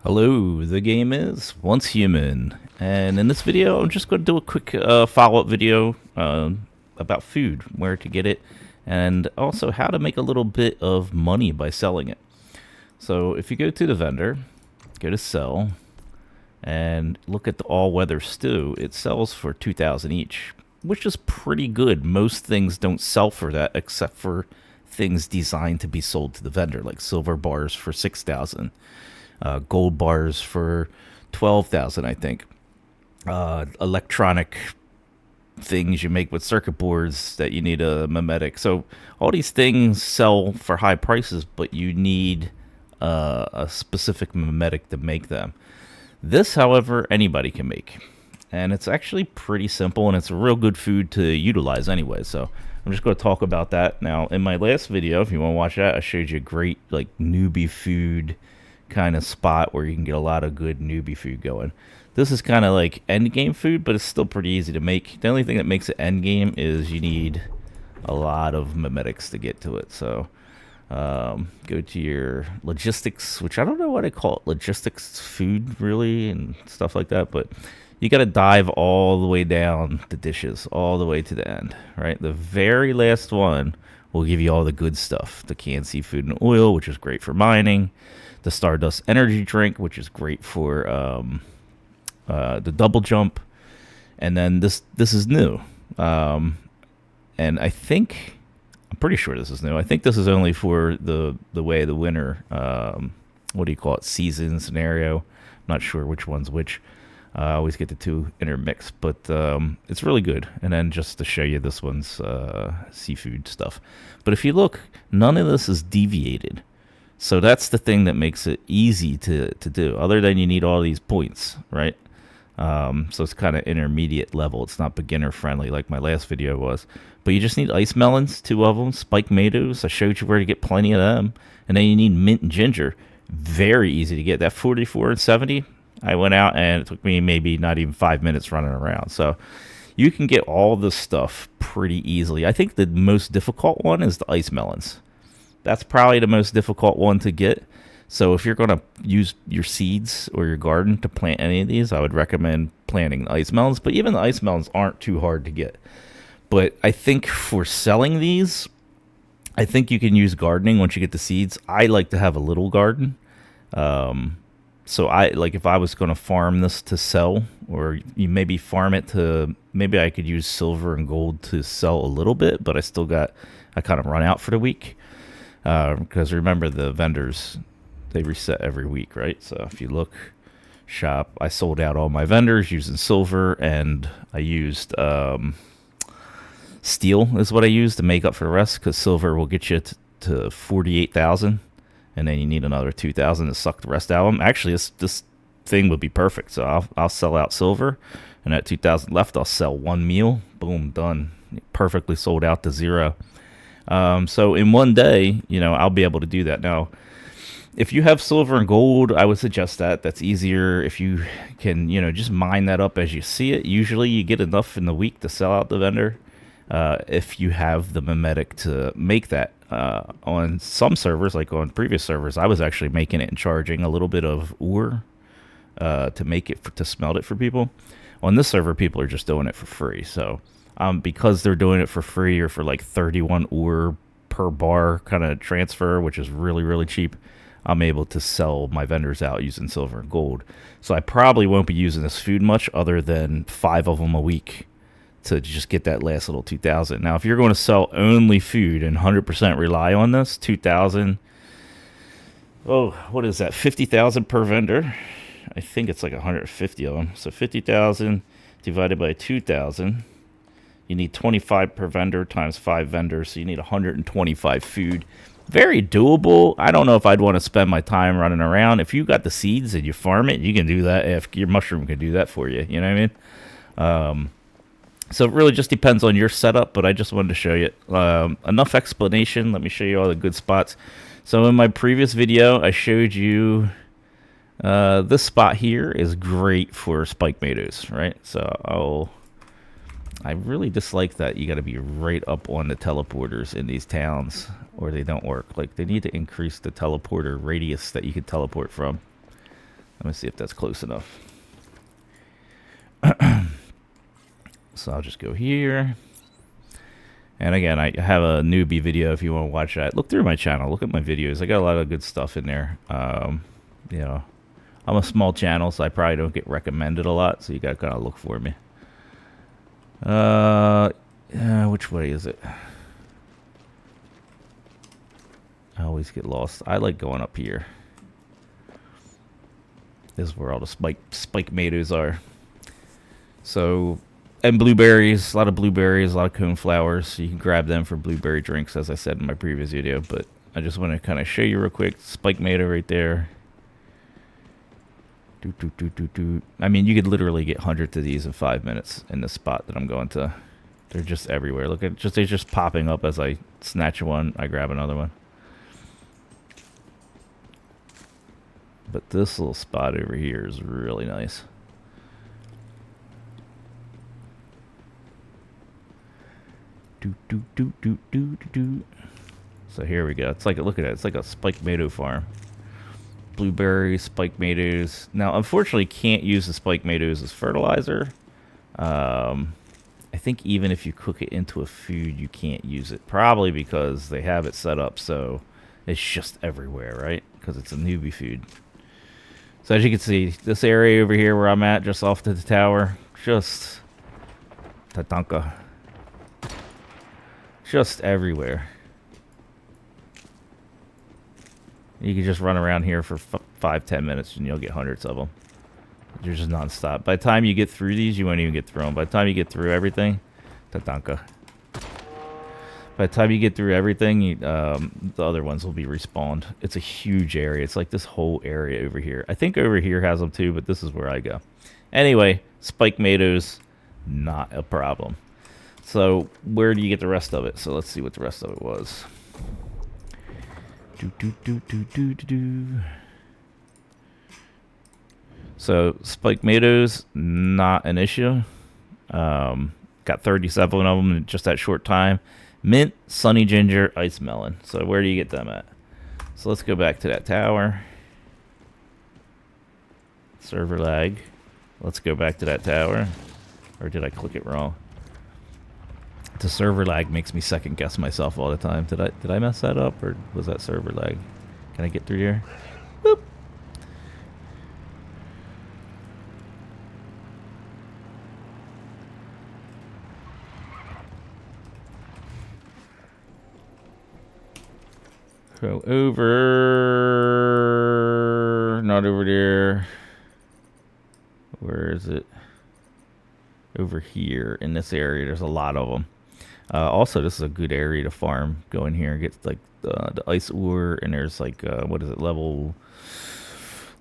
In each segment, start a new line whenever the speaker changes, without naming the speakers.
Hello, the game is Once Human, and in this video I'm just going to do a quick follow-up video about food, where to get it, and also how to make a little bit of money by selling it. So if you go to the vendor, go to sell, and look at the all-weather stew, it sells for 2,000 each, which is pretty good. Most things don't sell for that except for things designed to be sold to the vendor, like silver bars for 6,000. Gold bars for 12,000, I think. Electronic things you make with circuit boards that you need a mimetic. So all these things sell for high prices, but you need a specific mimetic to make them. This, however, anybody can make. And it's actually pretty simple, and it's a real good food to utilize anyway. So I'm just going to talk about that. Now, in my last video, if you want to watch that, I showed you a great like newbie food kind of spot where you can get a lot of good newbie food going. This is kind of like end game food, but it's still pretty easy to make. The only thing that makes it end game is you need a lot of mimetics to get to it. So go to your logistics, which I don't know what I call it, logistics food really and stuff like that, but you got to dive all the way down the dishes all the way to the end, right? The very last one will give you all the good stuff: the canned seafood and oil, which is great for mining; the Stardust energy drink, which is great for the double jump; and then this is new, and I'm pretty sure this is new. I think this is only for the way of the winter. What do you call it? Season scenario. I'm not sure which one's which. I always get the two intermixed, but it's really good. And then just to show you, this one's seafood stuff. But if you look, none of this is deviated. So that's the thing that makes it easy to do, other than you need all these points, right? So it's kind of intermediate level. It's not beginner friendly like my last video was. But you just need ice melons, 2 of them, spiked tomatoes. I showed you where to get plenty of them. And then you need mint and ginger. Very easy to get. That 44 and 70, I went out and it took me maybe not even 5 minutes running around. So you can get all this stuff pretty easily. I think the most difficult one is the ice melons. That's probably the most difficult one to get. So if you're going to use your seeds or your garden to plant any of these, I would recommend planting the ice melons. But even the ice melons aren't too hard to get. But I think for selling these, I think you can use gardening once you get the seeds. I like to have a little garden. So I like, if I was going to farm this to sell, or you maybe farm it to, maybe I could use silver and gold to sell a little bit, but I kind of run out for the week. Because remember, the vendors, they reset every week, right? So if you look, shop, I sold out all my vendors using silver, and I used steel is what I used to make up for the rest, because silver will get you to 48,000, and then you need another 2,000 to suck the rest out of them. Actually, this thing would be perfect. So I'll sell out silver, and at 2,000 left, I'll sell one meal. Boom, done. Perfectly sold out to zero. So in one day, I'll be able to do that. Now, if you have silver and gold, I would suggest that. That's easier. If you can, just mine that up as you see it. Usually you get enough in the week to sell out the vendor. If you have the mimetic to make that. On some servers, like on previous servers, I was actually making it and charging a little bit of ore to make it, to smelt it for people. On this server, people are just doing it for free. So because they're doing it for free, or for like 31 ore per bar kind of transfer, which is really, really cheap, I'm able to sell my vendors out using silver and gold. So I probably won't be using this food much, other than 5 of them a week to just get that last little 2,000. Now, if you're going to sell only food and 100% rely on this, 2,000, what is that, 50,000 per vendor? I think it's like 150 of them. So 50,000 divided by 2,000, you need 25 per vendor times 5 vendors, so you need 125 food. Very doable. I don't know if I'd want to spend my time running around. If you got the seeds and you farm it, you can do that. If your mushroom can do that for you, you know what I mean? So it really just depends on your setup, but I just wanted to show you enough explanation. Let me show you all the good spots. So in my previous video, I showed you this spot here is great for spike tomatoes, right? So I really dislike that you got to be right up on the teleporters in these towns, or they don't work. Like, they need to increase the teleporter radius that you can teleport from. Let me see if that's close enough. So I'll just go here. And again, I have a newbie video if you want to watch that. Look through my channel. Look at my videos. I got a lot of good stuff in there. You know, I'm a small channel, so I probably don't get recommended a lot. So you got to kind of look for me. Which way is it? I always get lost. I like going up here. This is where all the spike tomatoes are. So, and blueberries, a lot of blueberries, a lot of coneflowers. So you can grab them for blueberry drinks, as I said in my previous video. But I just want to kind of show you real quick. Spike tomato right there. I mean, you could literally get hundreds of these in 5 minutes in the spot that I'm going to. They're just everywhere. Look at they're just popping up as I snatch one. I grab another one. But this little spot over here is really nice. So here we go. It's like, look at it. It's like a spike tomato farm. Blueberries, spike tomatoes. Now, unfortunately, can't use the spike tomatoes as fertilizer. I think even if you cook it into a food, you can't use it. Probably because they have it set up so it's just everywhere, right? Because it's a newbie food. So as you can see, this area over here where I'm at, just off to the tower, just tatanka. Just everywhere. You can just run around here for 5-10 minutes and you'll get hundreds of them. They're just non-stop. By the time you get through these, you won't even get through them. By the time you get through everything, tatanka. By the time you get through everything, the other ones will be respawned. It's a huge area. It's like this whole area over here. I think over here has them too, but this is where I go. Anyway, spike tomatoes, not a problem. So where do you get the rest of it? So let's see what the rest of it was. So spike tomatoes, not an issue. Got 37 of them in just that short time. Mint, sunny ginger, ice melon. So where do you get them at? So let's go back to that tower. Server lag. Let's go back to that tower. Or did I click it wrong? The server lag makes me second guess myself all the time. Did I mess that up, or was that server lag? Can I get through here? Boop. Go over. Not over there. Where is it? Over here in this area. There's a lot of them. Also, this is a good area to farm. Go in here and get like the ice ore, and there's like what is it, level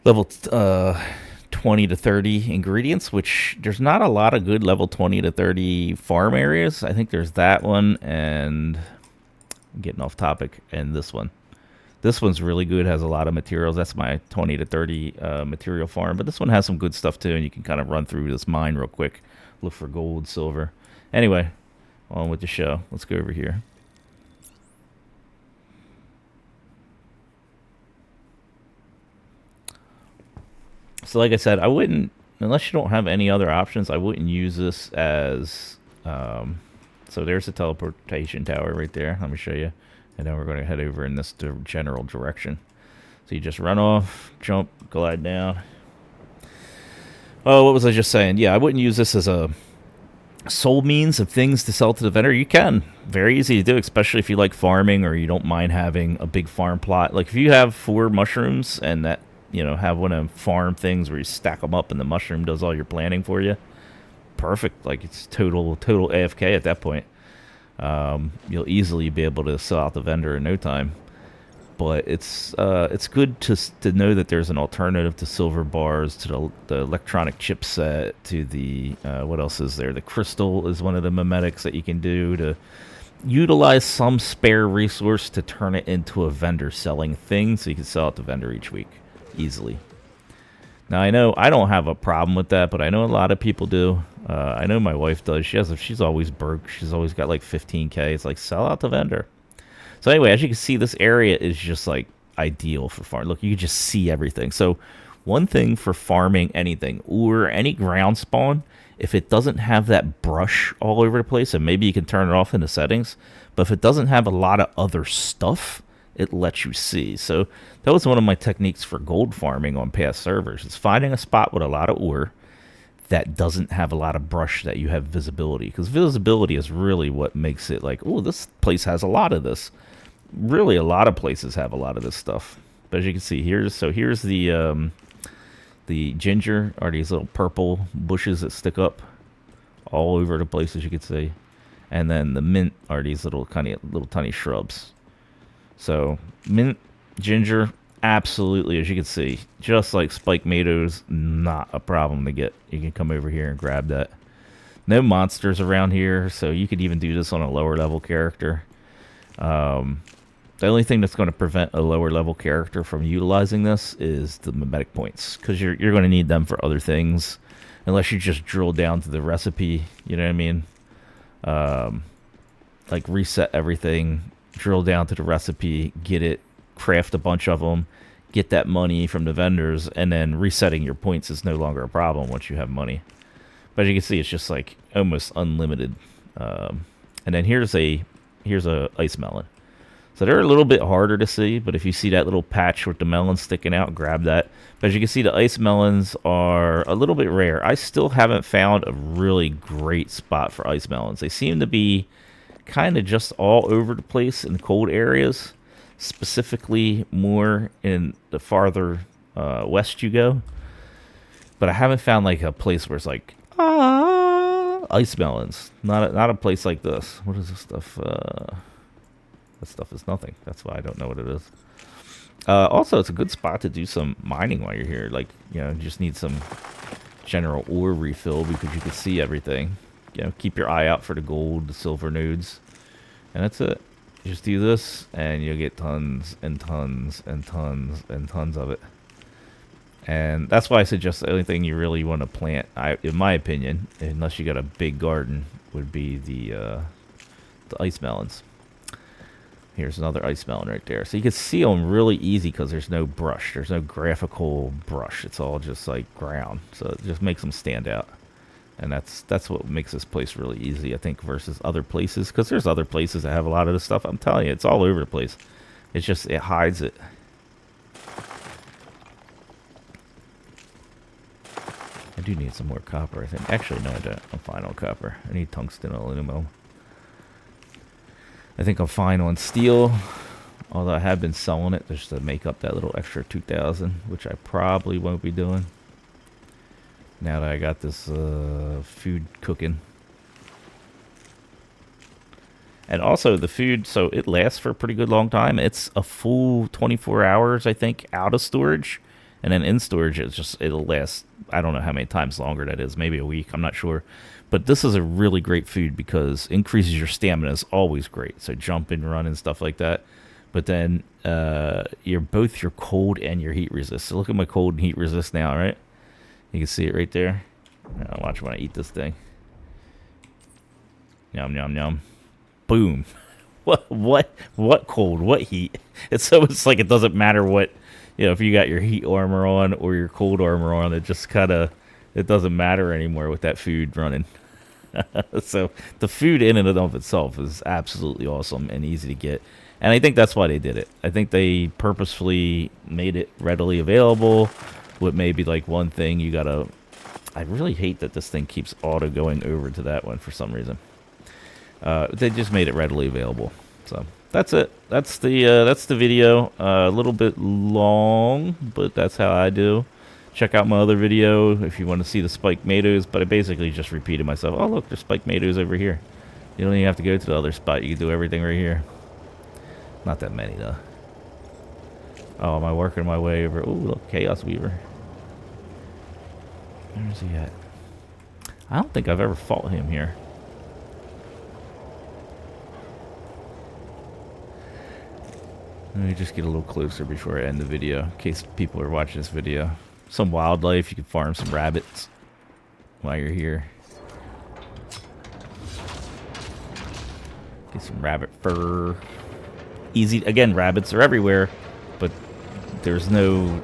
20 to 30 ingredients, which there's not a lot of good level 20 to 30 farm areas. I think there's that one, and I'm getting off topic, and this one. This one's really good, has a lot of materials. That's my 20 to 30 material farm, but this one has some good stuff too, and you can kind of run through this mine real quick, look for gold, silver. Anyway, on with the show. Let's go over here. So like I said, I wouldn't, unless you don't have any other options, I wouldn't use this as, so there's the teleportation tower right there. Let me show you. And then we're going to head over in this general direction. So you just run off, jump, glide down. Oh, what was I just saying? Yeah, I wouldn't use this as a sole means of things to sell to the vendor. You can. Very easy to do, especially if you like farming or you don't mind having a big farm plot. Like if you have 4 mushrooms and that, you know, have one of them farm things where you stack them up and the mushroom does all your planting for you. Perfect. Like it's total AFK at that point. You'll easily be able to sell out the vendor in no time. But it's good to know that there's an alternative to silver bars, to the electronic chipset, to the what else is there? The crystal is one of the memetics that you can do to utilize some spare resource to turn it into a vendor selling thing, so you can sell it to vendor each week easily. Now I know I don't have a problem with that, but I know a lot of people do. I know my wife does. She's always broke. She's always got like 15K. It's like sell out the vendor. So anyway, as you can see, this area is just like ideal for farm. Look, you can just see everything. So One thing for farming anything, or any ground spawn, if it doesn't have that brush all over the place, and maybe you can turn it off in the settings, but if it doesn't have a lot of other stuff, it lets you see. So that was one of my techniques for gold farming on past servers, is finding a spot with a lot of ore that doesn't have a lot of brush that you have visibility, because visibility is really what makes it like, oh, this place has a lot of this. Really, a lot of places have a lot of this stuff. But as you can see, here's the ginger are these little purple bushes that stick up all over the place, as you can see, and then the mint are these little tiny shrubs. So mint, ginger, absolutely, as you can see, just like spike tomatoes, not a problem to get. You can come over here and grab that. No monsters around here, so you could even do this on a lower level character. The only thing that's going to prevent a lower level character from utilizing this is the mimetic points, because you're going to need them for other things, unless you just drill down to the recipe. You know what I mean? Like reset everything, drill down to the recipe, get it, craft a bunch of them, get that money from the vendors, and then resetting your points is no longer a problem once you have money. But as you can see, it's just like almost unlimited. And then here's a ice melon. So they're a little bit harder to see, but if you see that little patch with the melon sticking out, grab that. But as you can see, the ice melons are a little bit rare. I still haven't found a really great spot for ice melons. They seem to be kind of just all over the place in cold areas, specifically more in the farther west you go. But I haven't found like a place where it's like, ice melons. Not a place like this. What is this stuff? That stuff is nothing. That's why I don't know what it is. Also, it's a good spot to do some mining while you're here. Like, you know, you just need some general ore refill because you can see everything. You know, keep your eye out for the gold, the silver nodes. And that's it. You just do this, and you'll get tons and tons and tons and tons of it. And that's why I suggest the only thing you really want to plant, in my opinion, unless you got a big garden, would be the ice melons. Here's another ice melon right there. So you can see them really easy because there's no brush. There's no graphical brush. It's all just like ground. So it just makes them stand out. And that's what makes this place really easy, I think, versus other places. Because there's other places that have a lot of this stuff. I'm telling you, it's all over the place. It's just, it hides it. I do need some more copper, I think. Actually, no, I don't. I'm fine on copper. I need tungsten and aluminum. I think I'm fine on steel, although I have been selling it just to make up that little extra 2,000, which I probably won't be doing now that I got this food cooking. And also the food, so it lasts for a pretty good long time. It's a full 24 hours, I think, out of storage, and then in storage it'll last, I don't know how many times longer that is, maybe a week, I'm not sure. But this is a really great food because increases your stamina is always great. So jump and run and stuff like that. But then both your cold and your heat resist. So look at my cold and heat resist now, right? You can see it right there. Now watch when I eat this thing. Yum, yum, yum. Boom. What cold? What heat? It's like it doesn't matter what, you know, if you got your heat armor on or your cold armor on, it just kind of, it doesn't matter anymore with that food running. So the food in and of itself is absolutely awesome and easy to get. And I think that's why they did it. I think they purposefully made it readily available with maybe like one thing you gotta... I really hate that this thing keeps auto going over to that one for some reason. They just made it readily available. So that's it. That's the video. A little bit long, but that's how I do. Check out my other video if you want to see the spiked tomatoes, but I basically just repeated myself. Oh, look, there's spiked tomatoes over here. You don't even have to go to the other spot. You can do everything right here. Not that many, though. Oh, am I working my way over? Oh, look, Chaos Weaver. Where's he at? I don't think I've ever fought him here. Let me just get a little closer before I end the video, in case people are watching this video. Some wildlife, you can farm some rabbits while you're here. Get some rabbit fur. Easy, again, rabbits are everywhere, but there's no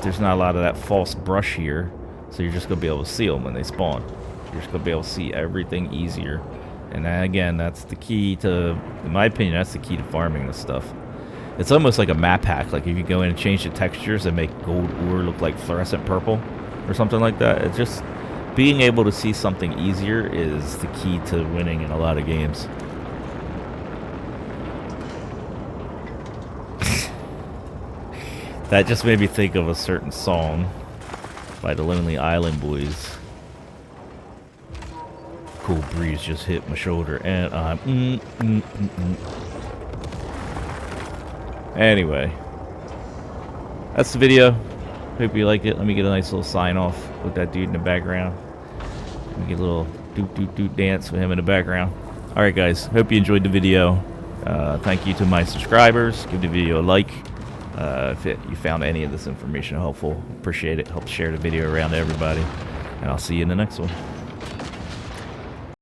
there's not a lot of that false brush here, so you're just gonna be able to see them when they spawn. You're just gonna be able to see everything easier, and then, again, that's the key to, in my opinion, that's the key to farming this stuff. It's almost like a map hack. Like if you go in and change the textures and make gold ore look like fluorescent purple or something like that. It's just being able to see something easier is the key to winning in a lot of games. That just made me think of a certain song by the Lonely Island Boys. Cool breeze just hit my shoulder and I'm Anyway, that's the video. Hope you liked it. Let me get a nice little sign off with that dude in the background. Let me get a little doot dance with him in the background. Alright guys, hope you enjoyed the video. Thank you to my subscribers. Give the video a like. If you found any of this information helpful, appreciate it. Help share the video around to everybody. And I'll see you in the next one.